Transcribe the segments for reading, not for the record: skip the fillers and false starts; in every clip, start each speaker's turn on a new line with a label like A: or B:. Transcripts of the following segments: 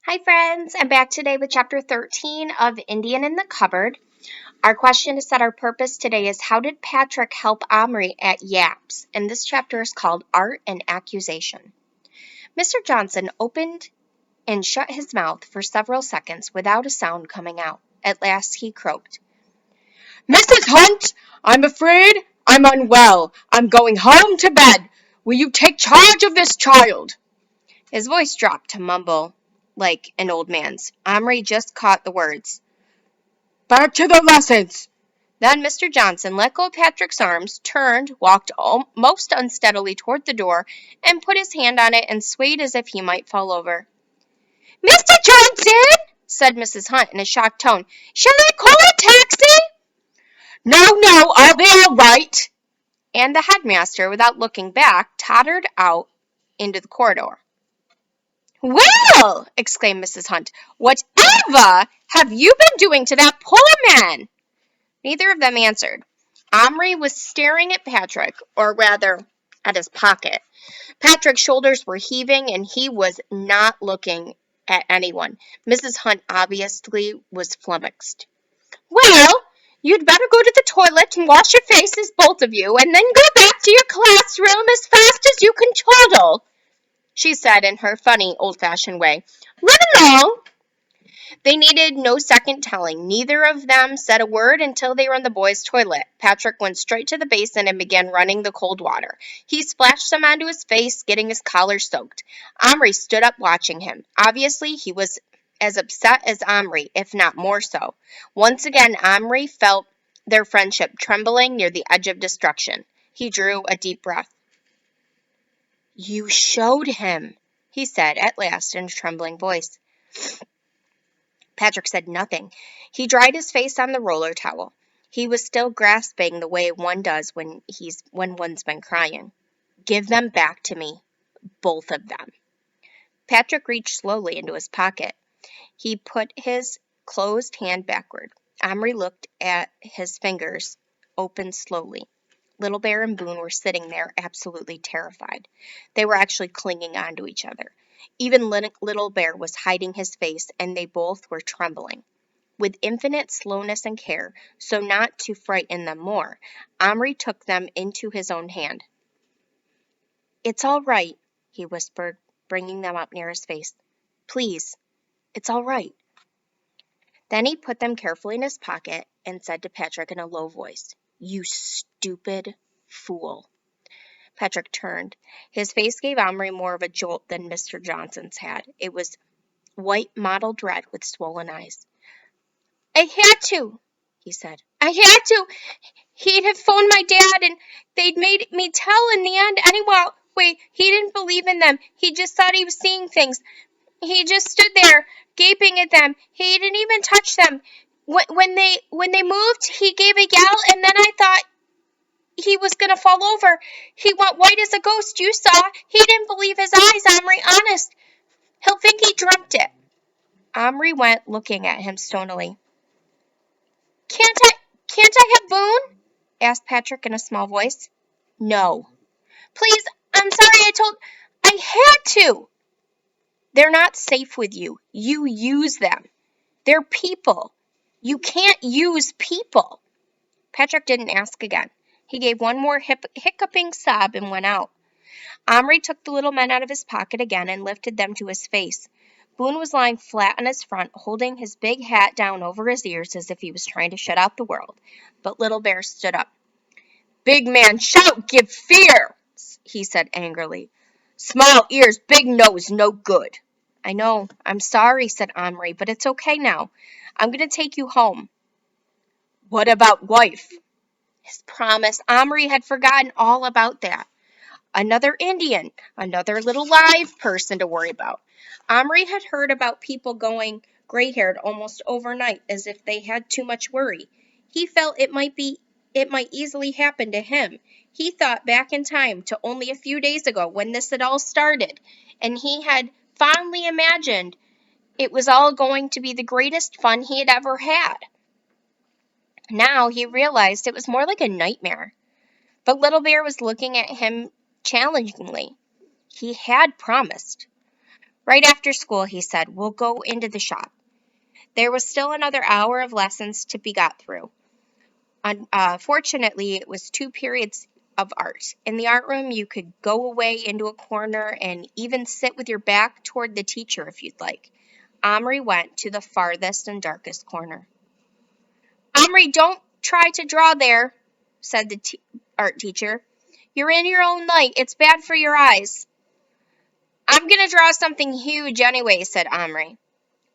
A: Hi friends, I'm back today with chapter 13 of Indian in the Cupboard. Our question to set our purpose today is how did Patrick help Omri at Yaps? And this chapter is called Art and Accusation. Mr. Johnson opened and shut his mouth for several seconds without a sound coming out. At last he croaked.
B: Mrs. Hunt, I'm afraid I'm unwell. I'm going home to bed. Will you take charge of this child?
A: His voice dropped to mumble like an old man's. Omri just caught the words.
B: Back to the lessons.
A: Then Mr. Johnson let go of Patrick's arms, turned, walked most unsteadily toward the door, and put his hand on it and swayed as if he might fall over. "Mr. Johnson!" said Mrs. Hunt in a shocked tone. "Shall I call a taxi?"
B: No, I'll be all right.
A: And the headmaster, without looking back, tottered out into the corridor. "Well!" exclaimed Mrs. Hunt. "Whatever have you been doing to that poor man?" Neither of them answered. Omri was staring at Patrick, or rather, at his pocket. Patrick's shoulders were heaving, and he was not looking at anyone. Mrs. Hunt obviously was flummoxed. "Well, you'd better go to the toilet and wash your faces, both of you, and then go back to your classroom as fast as you can toddle," she said in her funny, old-fashioned way. "Run along." They needed no second telling. Neither of them said a word until they were in the boys' toilet. Patrick went straight to the basin and began running the cold water. He splashed some onto his face, getting his collar soaked. Omri stood up watching him. Obviously, he was as upset as Omri, if not more so. Once again, Omri felt their friendship trembling near the edge of destruction. He drew a deep breath. "You showed him," he said at last in a trembling voice. Patrick said nothing. He dried his face on the roller towel. He was still grasping the way one does when one's been crying. "Give them back to me. Both of them." Patrick reached slowly into his pocket. He put his closed hand backward. Omri looked at his fingers, opened slowly. Little Bear and Boone were sitting there absolutely terrified. They were actually clinging onto each other. Even Little Bear was hiding his face, and they both were trembling. With infinite slowness and care, so not to frighten them more, Omri took them into his own hand. "It's all right," he whispered, bringing them up near his face. "Please, it's all right." Then he put them carefully in his pocket and said to Patrick in a low voice, "You stupid fool." Patrick turned. His face gave Omri more of a jolt than Mr. Johnson's had. It was white mottled red with swollen eyes. "I had to," he said. "I had to. He'd have phoned my dad, and they'd made me tell in the end. Anyway, he didn't believe in them. He just thought he was seeing things. He just stood there, gaping at them. He didn't even touch them. When they moved, he gave a yell, and then I thought he was gonna fall over. He went white as a ghost, you saw. He didn't believe his eyes, Omri, honest. He'll think he dreamt it." Omri went looking at him stonily. Can't I have Boone?" asked Patrick in a small voice. "No." "Please, I'm sorry, I had to." "They're not safe with you. You use them. They're people. You can't use people." Patrick didn't ask again. He gave one more hiccuping sob and went out. Omri took the little men out of his pocket again and lifted them to his face. Boone was lying flat on his front, holding his big hat down over his ears as if he was trying to shut out the world. But Little Bear stood up. "Big man shout, give fear," he said angrily. "Small ears, big nose, no good." "I know. I'm sorry," said Omri, "but it's okay now. I'm going to take you home." "What about wife?" His promise. Omri had forgotten all about that. Another Indian, another little live person to worry about. Omri had heard about people going gray-haired almost overnight as if they had too much worry. He felt it might easily happen to him. He thought back in time to only a few days ago when this had all started, and he had fondly imagined it was all going to be the greatest fun he had ever had. Now he realized it was more like a nightmare. But Little Bear was looking at him challengingly. He had promised. Right after school, he said, we'll go into the shop. There was still another hour of lessons to be got through. Fortunately, it was 2 periods of art. In the art room, you could go away into a corner and even sit with your back toward the teacher if you'd like. Omri went to the farthest and darkest corner. Omri, don't try to draw there, said the art teacher. You're in your own light. It's bad for your eyes. I'm going to draw something huge anyway, said Omri.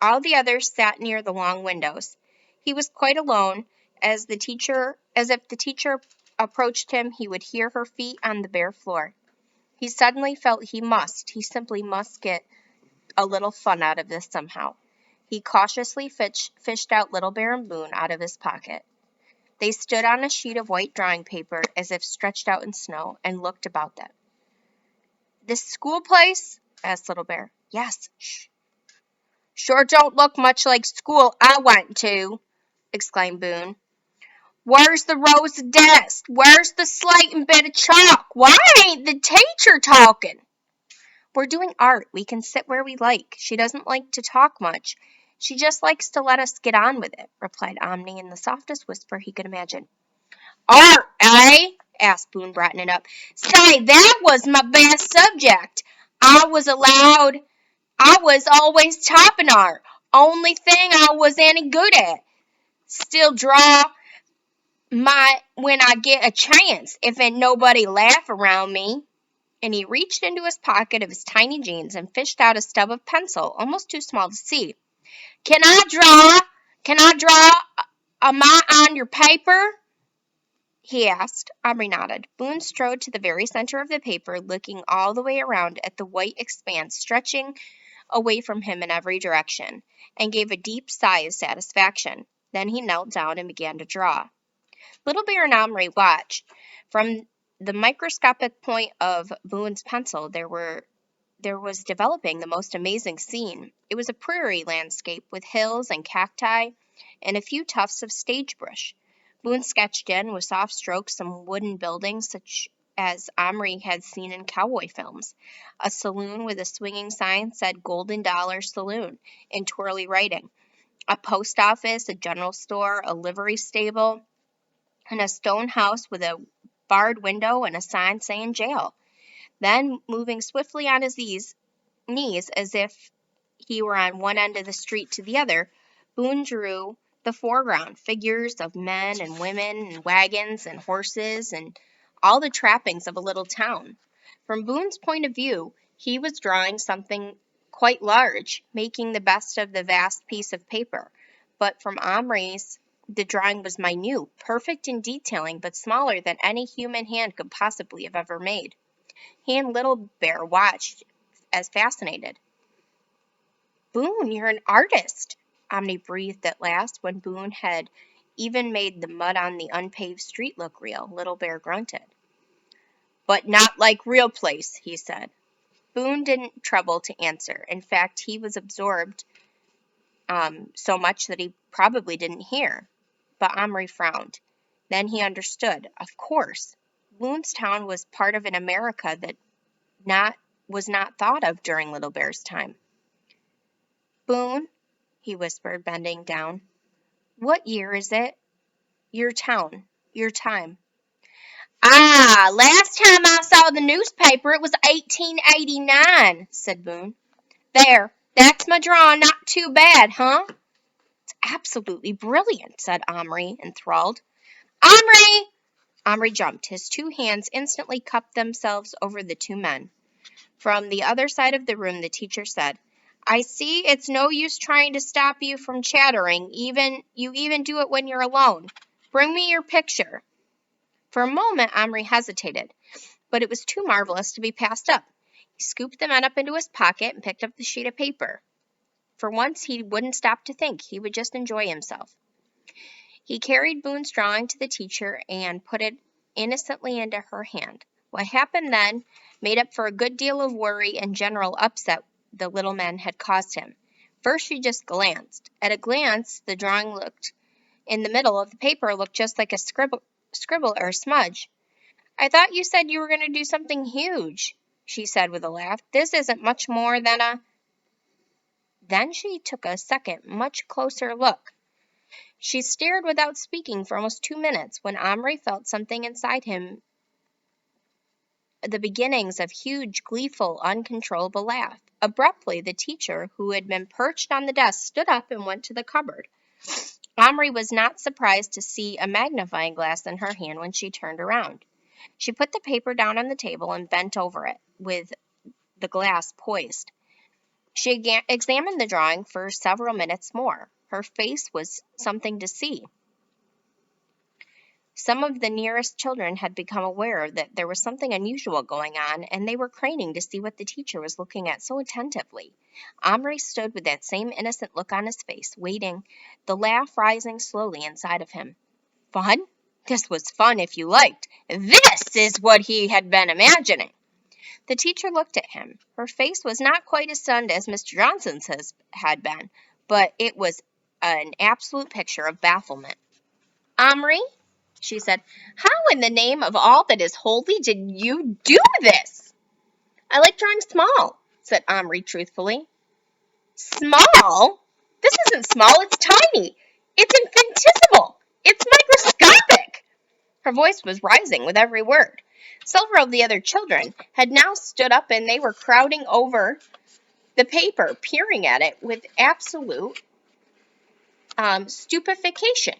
A: All the others sat near the long windows. He was quite alone. As if the teacher approached him, he would hear her feet on the bare floor. He suddenly felt he simply must get a little fun out of this somehow. He cautiously fished out Little Bear and Boone out of his pocket. They stood on a sheet of white drawing paper, as if stretched out in snow, and looked about them. This school place? Asked Little Bear. Yes. Shh. Sure don't look much like school I went to, exclaimed Boone. Where's the rows of desks? Where's the slate and bit of chalk? Why ain't the teacher talking? We're doing art. We can sit where we like. She doesn't like to talk much. She just likes to let us get on with it, replied Omni in the softest whisper he could imagine. Art, eh? Asked Boone, brightening up. Say, that was my best subject. I was always top in art. Only thing I was any good at. Still draw when I get a chance, if ain't nobody laugh around me. And he reached into his pocket of his tiny jeans and fished out a stub of pencil, almost too small to see. Can I draw? Can I draw a mite on your paper? He asked. Omri nodded. Boone strode to the very center of the paper, looking all the way around at the white expanse stretching away from him in every direction, and gave a deep sigh of satisfaction. Then he knelt down and began to draw. Little Bear and Omri watched. From the microscopic point of Boone's pencil, there was developing the most amazing scene. It was a prairie landscape with hills and cacti and a few tufts of sagebrush. Boone sketched in, with soft strokes, some wooden buildings such as Omri had seen in cowboy films. A saloon with a swinging sign said Golden Dollar Saloon in twirly writing. A post office, a general store, a livery stable, and a stone house with a barred window and a sign saying jail. Then, moving swiftly on his knees as if he were on one end of the street to the other, Boone drew the foreground, figures of men and women and wagons and horses and all the trappings of a little town. From Boone's point of view, he was drawing something quite large, making the best of the vast piece of paper. But from Omri's, the drawing was minute, perfect in detailing, but smaller than any human hand could possibly have ever made. He and Little Bear watched as fascinated. Boone, you're an artist, Omni breathed at last, when Boone had even made the mud on the unpaved street look real. Little Bear grunted. But not like real place, he said. Boone didn't trouble to answer. In fact, he was absorbed so much that he probably didn't hear. But Omri frowned. Then he understood. Of course, Boone's town was part of an America that was not thought of during Little Bear's time. Boone, he whispered, bending down, what year is it? Your town, your time. Ah, last time I saw the newspaper, it was 1889, said Boone. There, that's my drawing, not too bad, huh? It's absolutely brilliant, said Omri, enthralled. Omri! Omri jumped. His two hands instantly cupped themselves over the two men. From the other side of the room, the teacher said, I see it's no use trying to stop you from chattering. You even do it when you're alone. Bring me your picture. For a moment, Omri hesitated, but it was too marvelous to be passed up. He scooped the men up into his pocket and picked up the sheet of paper. For once, he wouldn't stop to think. He would just enjoy himself. He carried Boone's drawing to the teacher and put it innocently into her hand. What happened then made up for a good deal of worry and general upset the little men had caused him. First she just glanced. At a glance, the drawing in the middle of the paper looked just like a scribble or a smudge. I thought you said you were going to do something huge, she said with a laugh. This isn't much more than a... Then she took a second, much closer look. She stared without speaking for almost 2 minutes when Omri felt something inside him, the beginnings of huge, gleeful, uncontrollable laugh. Abruptly, the teacher, who had been perched on the desk, stood up and went to the cupboard. Omri was not surprised to see a magnifying glass in her hand when she turned around. She put the paper down on the table and bent over it, with the glass poised. She examined the drawing for several minutes more. Her face was something to see. Some of the nearest children had become aware that there was something unusual going on, and they were craning to see what the teacher was looking at so attentively. Omri stood with that same innocent look on his face, waiting, the laugh rising slowly inside of him. Fun? This was fun if you liked. This is what he had been imagining. The teacher looked at him. Her face was not quite as stunned as Mr. Johnson's had been, but it was an absolute picture of bafflement. Omri, she said, how in the name of all that is holy did you do this? I like drawing small, said Omri truthfully. Small? This isn't small, it's tiny. It's infinitesimal. It's microscopic. Her voice was rising with every word. Several of the other children had now stood up and they were crowding over the paper, peering at it with absolute stupefaction.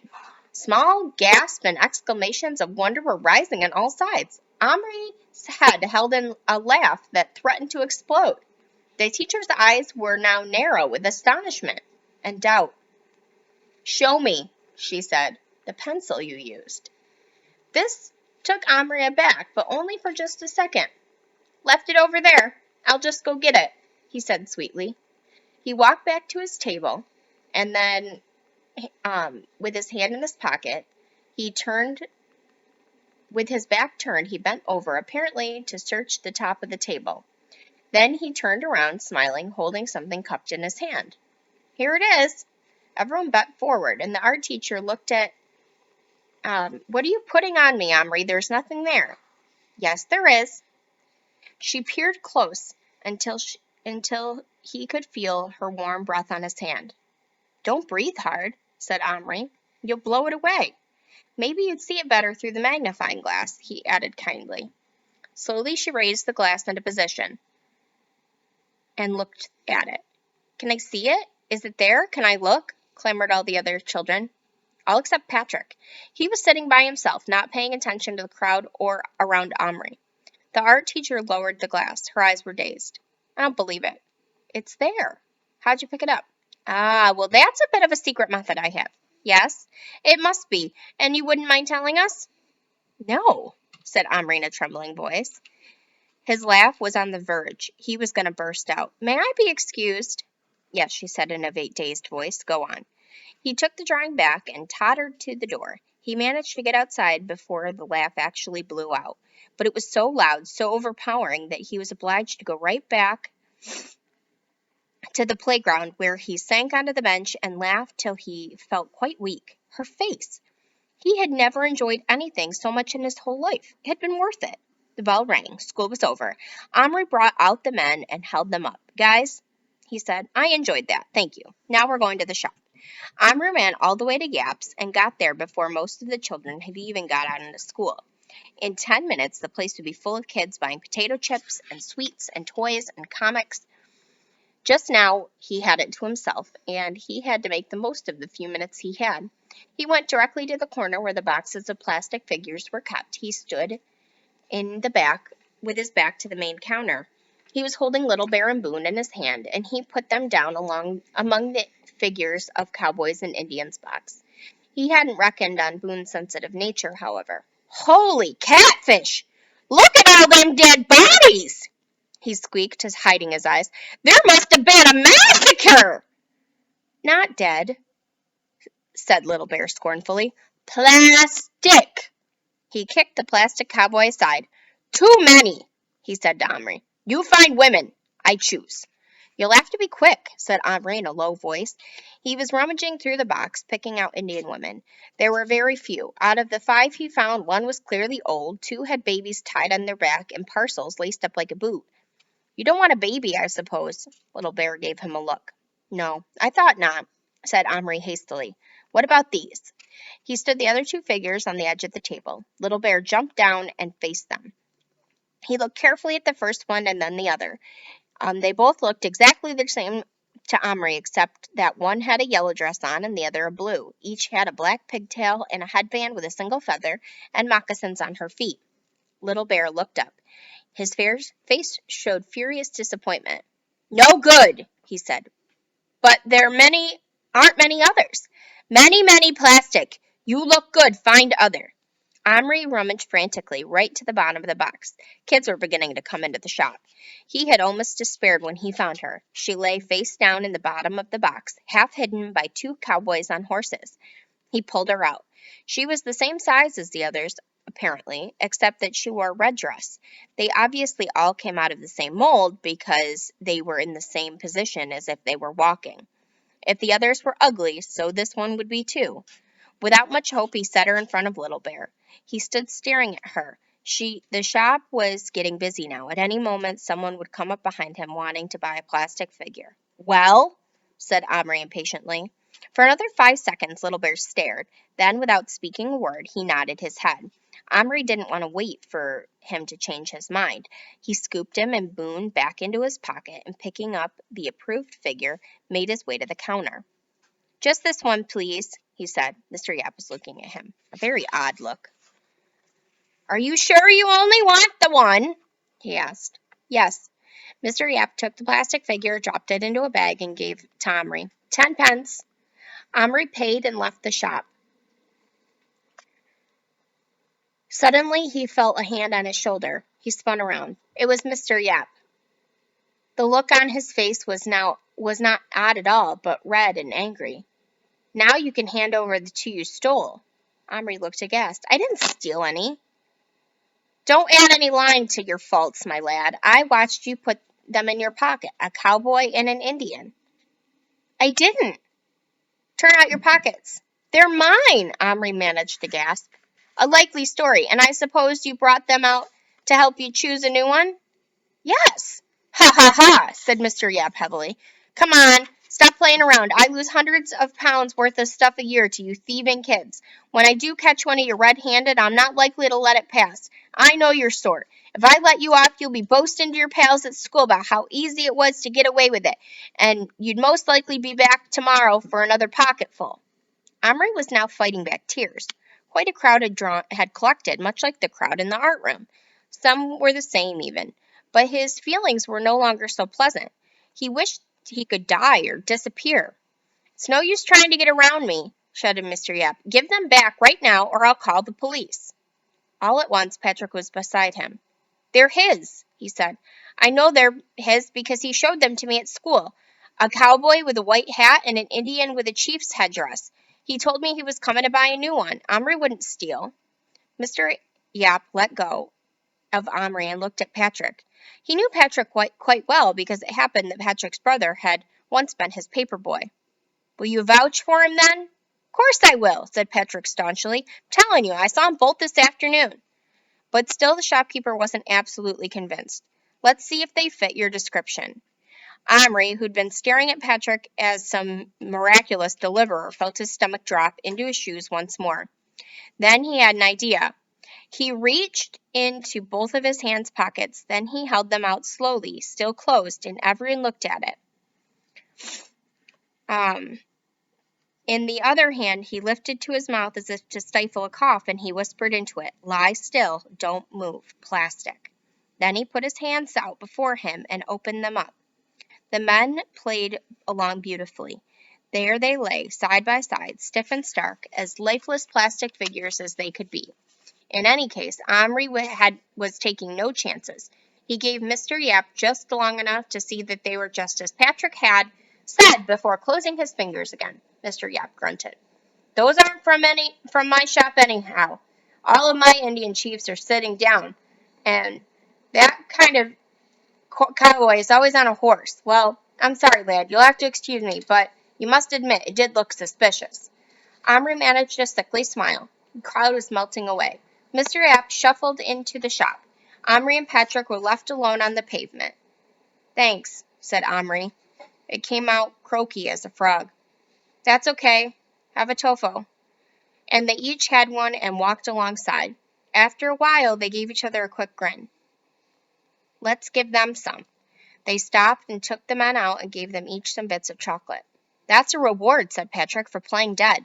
A: Small gasps and exclamations of wonder were rising on all sides. Omri's head held in a laugh that threatened to explode. The teacher's eyes were now narrow with astonishment and doubt. Show me, she said, the pencil you used. This took Omri aback, but only for just a second. Left it over there. I'll just go get it, he said sweetly. He walked back to his table, and then, with his hand in his pocket, with his back turned, he bent over, apparently to search the top of the table. Then he turned around, smiling, holding something cupped in his hand. Here it is. Everyone bent forward, and the art teacher looked at, what are you putting on me, Omri? There's nothing there. Yes, there is. She peered close until he could feel her warm breath on his hand. Don't breathe hard, said Omri. You'll blow it away. Maybe you'd see it better through the magnifying glass, he added kindly. Slowly she raised the glass into position and looked at it. Can I see it? Is it there? Can I look? Clamored all the other children. All except Patrick. He was sitting by himself, not paying attention to the crowd or around Omri. The art teacher lowered the glass. Her eyes were dazed. I don't believe it. It's there. How'd you pick it up? Ah, well, that's a bit of a secret method I have. Yes, it must be. And you wouldn't mind telling us? No, said Omri in a trembling voice. His laugh was on the verge. He was going to burst out. May I be excused? Yes, she said in a dazed voice. Go on. He took the drawing back and tottered to the door. He managed to get outside before the laugh actually blew out. But it was so loud, so overpowering, that he was obliged to go right back to the playground, where he sank onto the bench and laughed till he felt quite weak. Her face! He had never enjoyed anything so much in his whole life. It had been worth it. The bell rang. School was over. Omri brought out the men and held them up. Guys, he said, I enjoyed that. Thank you. Now we're going to the shop. Omri ran all the way to Yap's and got there before most of the children had even got out into school. In 10 minutes, the place would be full of kids buying potato chips and sweets and toys and comics. Just now, he had it to himself, and he had to make the most of the few minutes he had. He went directly to the corner where the boxes of plastic figures were kept. He stood in the back with his back to the main counter. He was holding Little Bear and Boone in his hand, and he put them down among the figures of cowboys and Indians box. He hadn't reckoned on Boone's sensitive nature, however. Holy catfish! Look at all them dead bodies! He squeaked, hiding his eyes. There must have been a massacre! Not dead, said Little Bear scornfully. Plastic! He kicked the plastic cowboy aside. Too many, he said to Omri. You find women. I choose. You'll have to be quick, said Omri in a low voice. He was rummaging through the box, picking out Indian women. There were very few. Out of the 5 he found, 1 was clearly old, 2 had babies tied on their back, and parcels laced up like a boot. You don't want a baby, I suppose. Little Bear gave him a look. No, I thought not, said Omri hastily. What about these? He stood the other two figures on the edge of the table. Little Bear jumped down and faced them. He looked carefully at the first one and then the other. They both looked exactly the same to Omri, except that one had a yellow dress on and the other a blue. Each had a black pigtail and a headband with a single feather and moccasins on her feet. Little Bear looked up. His face showed furious disappointment. No good, he said. But aren't many others. Many plastic. You look good, find other. Omri rummaged frantically right to the bottom of the box. Kids were beginning to come into the shop. He had almost despaired when he found her. She lay face down in the bottom of the box, half hidden by two cowboys on horses. He pulled her out. She was the same size as the others, apparently, except that she wore a red dress. They obviously all came out of the same mold because they were in the same position as if they were walking. If the others were ugly, so this one would be too. Without much hope, he set her in front of Little Bear. He stood staring at her. The shop was getting busy now. At any moment, someone would come up behind him wanting to buy a plastic figure. Well, said Omri impatiently. For another 5 seconds, Little Bear stared. Then, without speaking a word, he nodded his head. Omri didn't want to wait for him to change his mind. He scooped him and Boone back into his pocket and, picking up the approved figure, made his way to the counter. Just this one, please, he said. Mr. Yap was looking at him. A very odd look. Are you sure you only want the one? He asked. Yes. Mr. Yap took the plastic figure, dropped it into a bag, and gave it to Omri. 10 pence. Omri paid and left the shop. Suddenly, he felt a hand on his shoulder. He spun around. It was Mr. Yap. The look on his face was not odd at all, but red and angry. Now you can hand over the two you stole. Omri looked aghast. I didn't steal any. Don't add any line to your faults, my lad. I watched you put them in your pocket, a cowboy and an Indian. I didn't. Turn out your pockets. They're mine, Omri managed to gasp. A likely story, and I suppose you brought them out to help you choose a new one? Yes. Ha ha ha, said Mr. Yap heavily. Come on, stop playing around. I lose hundreds of pounds worth of stuff a year to you thieving kids. When I do catch one of you red-handed, I'm not likely to let it pass. I know your sort. If I let you off, you'll be boasting to your pals at school about how easy it was to get away with it, and you'd most likely be back tomorrow for another pocketful. Omri was now fighting back tears. Quite a crowd had collected, much like the crowd in the art room. Some were the same, even. But his feelings were no longer so pleasant. He wished he could die or disappear. It's no use trying to get around me, shouted Mr. Yap. Give them back right now, or I'll call the police. All at once, Patrick was beside him. They're his, he said. I know they're his because he showed them to me at school. A cowboy with a white hat and an Indian with a chief's headdress. He told me he was coming to buy a new one. Omri wouldn't steal. Mr. Yap let go of Omri and looked at Patrick. He knew Patrick quite well because it happened that Patrick's brother had once been his paper boy. Will you vouch for him then? Of course I will, said Patrick staunchly. I'm telling you, I saw them both this afternoon. But still the shopkeeper wasn't absolutely convinced. Let's see if they fit your description. Omri, who'd been staring at Patrick as some miraculous deliverer, felt his stomach drop into his shoes once more. Then he had an idea. He reached into both of his hands' pockets, then he held them out slowly, still closed, and everyone looked at it. In the other hand, he lifted to his mouth as if to stifle a cough, and he whispered into it, Lie still, don't move, plastic. Then he put his hands out before him and opened them up. The men played along beautifully. There they lay, side by side, stiff and stark, as lifeless plastic figures as they could be. In any case, Omri was taking no chances. He gave Mr. Yap just long enough to see that they were just as Patrick had said before closing his fingers again. Mr. Yap grunted. Those aren't from my shop anyhow. All of my Indian chiefs are sitting down, and that kind of cowboy is always on a horse. Well, I'm sorry, lad, you'll have to excuse me, but you must admit it did look suspicious. Omri managed a sickly smile. The crowd was melting away. Mr. Yap shuffled into the shop. Omri and Patrick were left alone on the pavement. Thanks, said Omri. It came out croaky as a frog. That's okay. Have a tofu. And they each had one and walked alongside. After a while, they gave each other a quick grin. Let's give them some. They stopped and took the men out and gave them each some bits of chocolate. That's a reward, said Patrick, for playing dead.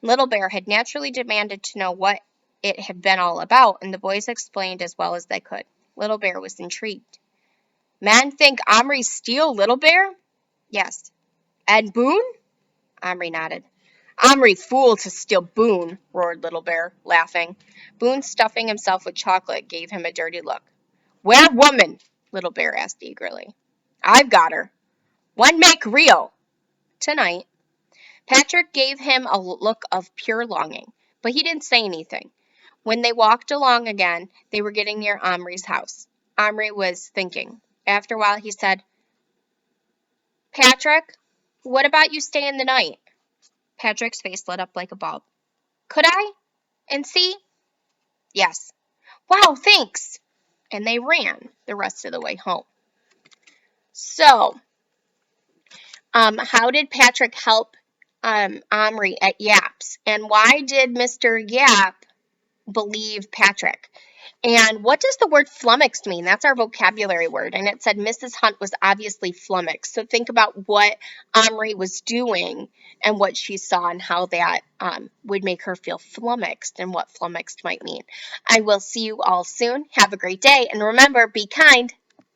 A: Little Bear had naturally demanded to know what it had been all about, and the boys explained as well as they could. Little Bear was intrigued. Men think Omri steal Little Bear? Yes. And Boone? Omri nodded. Omri fool to steal Boone, roared Little Bear, laughing. Boone, stuffing himself with chocolate, gave him a dirty look. Where woman? Little Bear asked eagerly. I've got her. When make real? Tonight. Patrick gave him a look of pure longing, but he didn't say anything. When they walked along again, they were getting near Omri's house. Omri was thinking. After a while, he said, Patrick, what about you staying the night? Patrick's face lit up like a bulb. Could I? And see? Yes. Wow, thanks. And they ran the rest of the way home. So, how did Patrick help Omri at Yap's? And why did Mr. Yap believe Patrick? And what does the word flummoxed mean? That's our vocabulary word. And it said Mrs. Hunt was obviously flummoxed. So think about what Omri was doing and what she saw and how that would make her feel flummoxed and what flummoxed might mean. I will see you all soon. Have a great day. And remember, be kind.